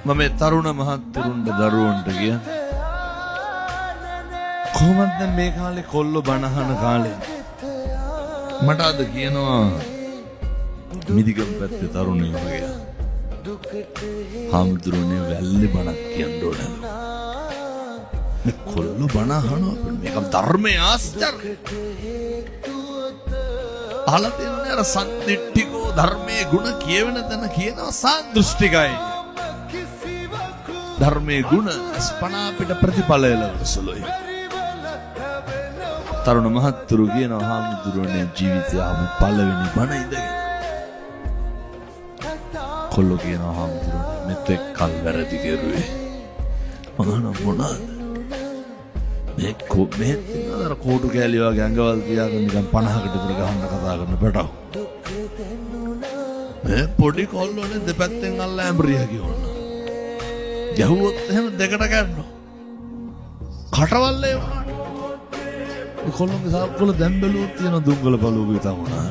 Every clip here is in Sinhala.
මම තරුණ මහත්තුරුන්ට දරුවන්ට ගිය කොහොමද දැන් මේ කාලේ කොල්ලෝ බනහන කාලේ මට අද කියනවා මිදිගම් පැත්තේ තරුණයෝ වගේ හාමුදුරනේ වැල්ලේ බණක් කියන්න ඕනලු මේ කොල්ලෝ බනහනවා මේක ධර්මයේ ආශ්චර්ය අහලා තියෙන්නේ අර සම්දිට්ඨිකෝ ධර්මයේ ගුණ කියවෙන තැන කියනවා සාන්දෘෂ්ටිකයි ධර්මයේ ගුණ ස්පනා පිට ප්‍රතිඵල එළවසලොයි තරුණ මහත්තුරු කියනවා හාමුදුරනේ ජීවිතය ආපු පළවෙනි බණ ඉඳගෙන කොල්ලෝ කියනවා හාමුදුරනේ මෙතෙක් කල් වැරදි කෙරුවේ මම මොනවාද මේ අර කෝටු කෑලි වගේ ඇඟවල් තියාගෙන නිකන් 50කට විතර ගහන්න කතා කරන පැටව මේ පොඩි කොල්ලෝනේ දෙපැත්තෙන් අල්ල ඇඹරියා කියනවා ගැහුවොත් එහෙම දෙකට ගන්නවා කටවල්ලේ වුණාට ඒ කොල්ලෝගේ සාප්පුවල දැන් බැලුවොත් තියෙන දුංගල බලුවක විතර වුණා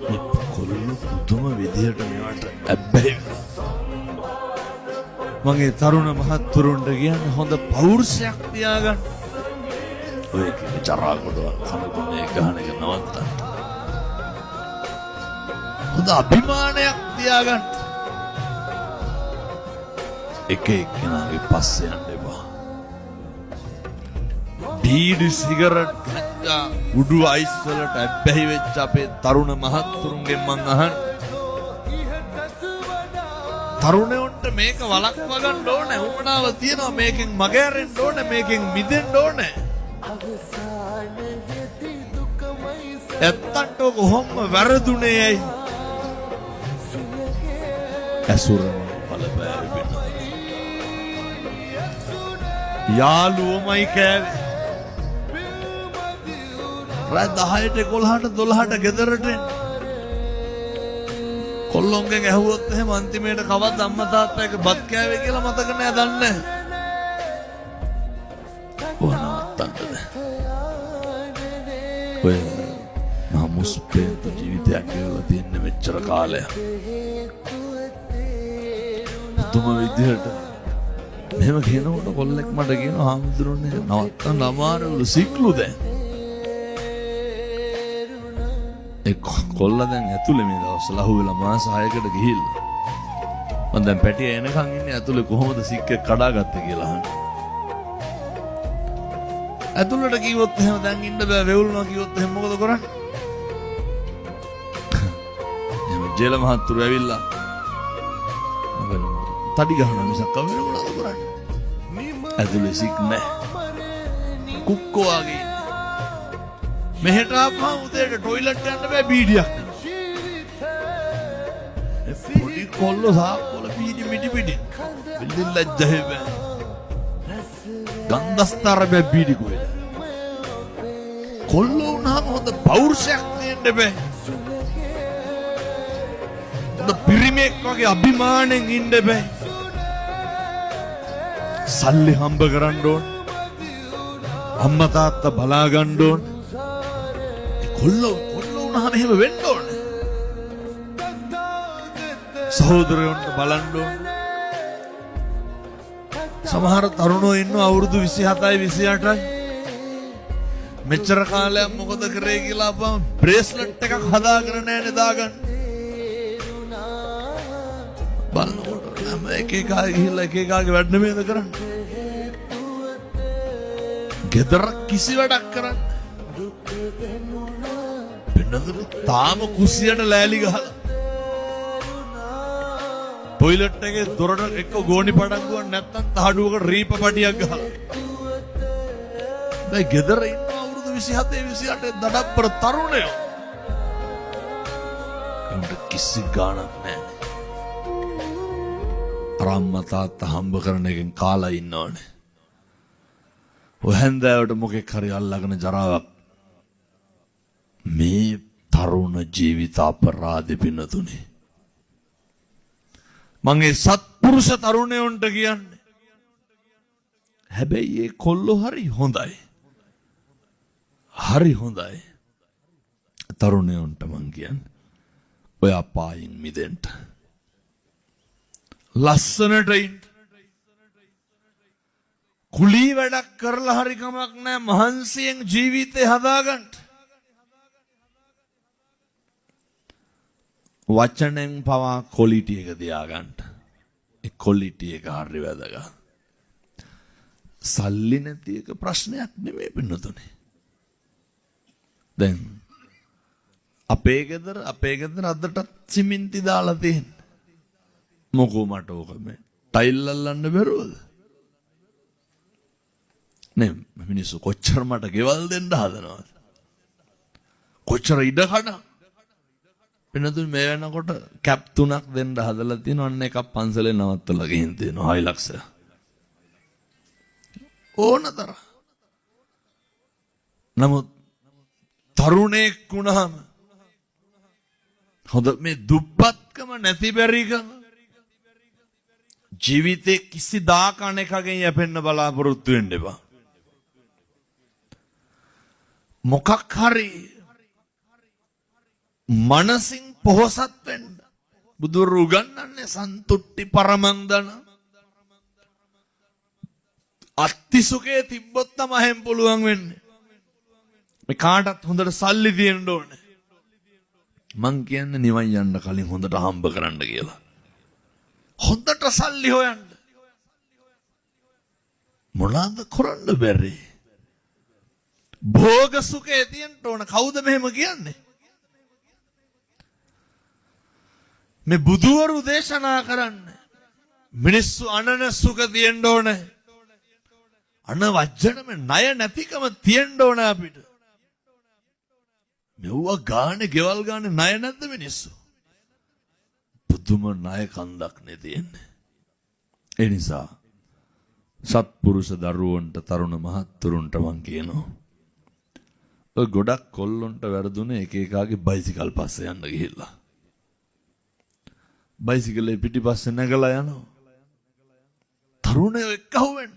මේ කොල්ලෝ පුදුම විදියට මේවට ඇබ්බැහි මගේ තරුණ මහත්තුරුන්ට කියන්නේ හොඳ පෞරුෂයක් තියාගන්න ඔය කිව්ව චරා කොටවල් කනගුනේ ගහන එක නවත්තන්න හොඳ අභිමානයක් තියාගන්න එක එක්කෙනාගේ පස්සේ යන්න එපා බීඩි සිගරට් ගංජා උඩු අයිස් වලට ඇබ්බැහි වෙච්ච අපේ තරුණ මහත්තුරුන්ගෙන් මං අහන්නේ තරුණයන්ට මේක වළක්වා ගන්න ඕනේ උමනාව තියනවා මේකෙන් මගහැරෙන්න ඕනේ මේකෙන් මිදෙන්න ඕනේ ඇත්තට කොහොම වැරදුනේ ඇයි ඇසුර බලපෑවි වෙන යාළුවෝමයි කෑවේ රාත් 10ට 11ට 12ට ගෙදරට කොල්ලොන්ගෙන් ඇහුවොත් එහෙම අන්තිමේට කවද්ද අම්මා තාත්තා එක බත් කෑවේ කියලා මතක නෑ දන්නේ ඕනත්තන්ටද ඔය නමුස්පේත ජීවිතයක් ගෙවලා තියෙන මෙච්චර කාලයක් තුම විදිහට මෙහෙම කියනකොට කොල්ලෙක් මට කියනවා හාමුදුරනේ නවත්තන්න අමාරුලු සික්ලු දැන් ඒ කොල්ලා දැන් ඇතුලේ මේ දවස්වල අහුවෙලා මාස 6කට ගිහිල්ලා මම දැන් පැටිය එනකන් ඉන්නේ ඇතුලේ කොහොමද සික්කේ කඩාගත්තේ කියලා අහන්නේ ඇතුලට කිව්වොත් එහෙම දැන් ඉන්න බෑ වෙවුල්නවා කිව්වොත් එහෙම මොකද කරන්නේ එහෙම ජේල මහත්තුරු ඇවිල්ලා මොකද තඩි ගහනවා මිසක් වෙන මොනවද කරන්නේ ඇතුලේ සික් නැහැ කුක්කෝ වගේ මෙහෙට ආපහා උදේට ටොයිලට් යන්න බෑ බීඩියක් පොඩි කොල්ලෝ සාප්පුවල බීඩි මිටි පිටි බිල්දින් ලැජ්ජා බෑ ගන්ධස්තර බෑ බීඩි කොහෙද කොල්ලෝ උනාම හොඳ පෞරුෂයක් තියෙන්න බෑ හොඳ පිරිමෙක් වගේ අභිමාණයෙන් ඉන්න බෑ සල්ලි හම්බ කරන්න ඕන අම්මා තාත්තා බලා ගන්න ඕන කොල්ලෝ උනහම එහෙම වෙන්න ඕනේ සහෝදරයන්ට බලන්න ඕනේ සමහර තරුණෝ ඉන්නවා අවුරුදු 27යි 28යි මෙච්චර කාලයක් මොකද කරේ කියලා අපම බ්‍රේස්ලට් එකක් හදාගෙන නැහැ දාගන්න බලනකොට හැම එකෙකාගේ ගිහිල්ලා එකෙකාගේ වැඩ නෙමෙයිද කරන්නේ ගෙදර කිසි වැඩක් කරන්නේ තාම කුස්සියට ලෑලි ගහලා ටොයිලට් එකේ දොරට එක්ක ගෝණි පඩංගුවක් නැත්තම් තහඩුවකට රීප පටියක් ගහලා දැන් ගෙදර ඉන්න අවුරුදු 27 28 දඩප්පර තරුණයෝ උන්ට කිසි ගාණක් නැහැ අම්මා තාත්තා හම්බ කරන එකෙන් කාලා ඉන්නවනේ ඔය හැන්දෑවට මොකෙක් හරි අල්ලගෙන ජරාවක් මේ තරුණ ජීවිත අපරාධ පිනතුනේ මගේ සත්පුරුෂ තරුණයන්ට කියන්නේ හැබැයි ඒ කොල්ලෝ හරි හොඳයි තරුණයන්ට මං කියන්නේ ඔය අපායින් මිදෙන්න ලස්සනට ඉන්න. කුලී වැඩක් කරලා හරි කමක් නැහැ මහන්සියෙන් ජීවිතේ හදාගන්න. වචනෙන් පවා ක්වොලිටි එක තියාගන්න. ඒ ක්වොලිටි එක හරි වැදගත්. සල්ලි නැති එක ප්‍රශ්නයක් නෙමෙයි පින්නතුනේ. දැන් අපේ ගෙදර අදටත් සිමෙන්ති දාලා තියෙන. මොකෝ මට ඕක මේ ටයිල් අල්ලන්න බැරුවද? නේ මිනිස්සු කොච්චර මට ගෙවල් දෙන්න හදනවද? කොච්චර ඉඩ කඩ වෙනතුන් මේ වෙනකොට කැප් 3ක් දෙන්න හදලා තියෙනවා. අන්න එකක් පන්සලේ නවත්තලා ගිහින් තියෙනවා හයිලක්ස්. ඕනතර. නමුත් තරුණයෙක් වුණාම හොඳ මේ දුප්පත්කම නැති බැරිකම ජීවිතේ කිසිදාක අනෙකගෙන් යැපෙන්න බලාපොරොත්තු වෙන්න එපා. මොකක් හරි මනසින් පොහොසත් වෙන්න බුදුරු උගන්වන්නේ සන්තුට්ටි පරමංදන. අත්තිසුකේ තිබ්බොත් තමයි හැම පුළුවන් වෙන්නේ. මේ කාටත් හොඳට සල්ලි තියෙන්න ඕනේ. මං කියන්නේ නිවන් යන්න කලින් හොඳට හම්බ කරන්න කියලා. හොඳට සල්ලි හොයන්න. මොනවාද කරන්න බැරි? භෝග සුඛේ තියෙන්න ඕන. කවුද මෙහෙම කියන්නේ? මේ බුදුවරු දේශනා කරන්නේ මිනිස්සු අනන සුඛ තියෙන්න ඕනේ. අන වජ්ජන මේ ණය නැතිකම තියෙන්න ඕනේ අපිට. මෙව්ව ගානේ ගෙවල් ගානේ ණය නැද්ද මිනිස්සු? පුදුම ණය කන්දක් නේ තියෙන්නේ. ඒ නිසා සත්පුරුෂ දරුවන්ට තරුණ මහත්තුරුන්ට මං කියනවා ඔය ගොඩක් කොල්ලොන්ට වැරදුනේ එක එකාගේ බයිසිකල් පස්සේ යන්න ගිහිල්ලා. බයිසිකලේ පිටිපස්සේ නැගලා යනවා. තරුණයෝ එක්කහුව වෙන්න.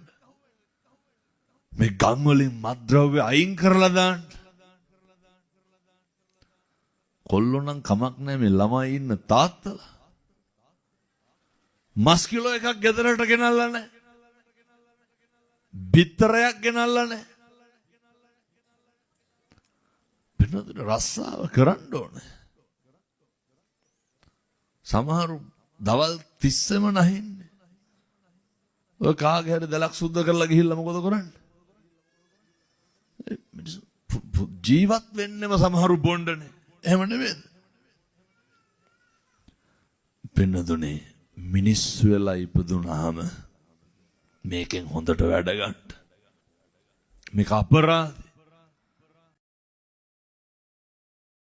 මේ ගම් වලින් මත්ද්‍රව්‍ය අයින් කරලා දාන්න. කොල්ලෝ නම් කමක් නැහැ මේ ළමයි ඉන්න තාත්තලා. මස් කිලෝ එකක් ගෙදරට ගෙනල්ලා නැහැ. බිත්තරයක් ගෙනල්ලා නැහැ. වෙනද රස්සාව කරන්න ඕනේ. සමහරු දවල් 30ම නැහින්නේ. ඔය කාගේ හරි දලක් සුද්ධ කරලා ගිහිල්ලා මොකද කරන්නේ? ජීවත් වෙන්නෙම සමහරු බොණ්ඩනේ. එහෙම නෙමෙයිද? පින්නදුනේ මිනිස්සු වෙලා ඉපදුනාම මේකෙන් හොඳට වැඩ ගන්න. මේක අපරාධ.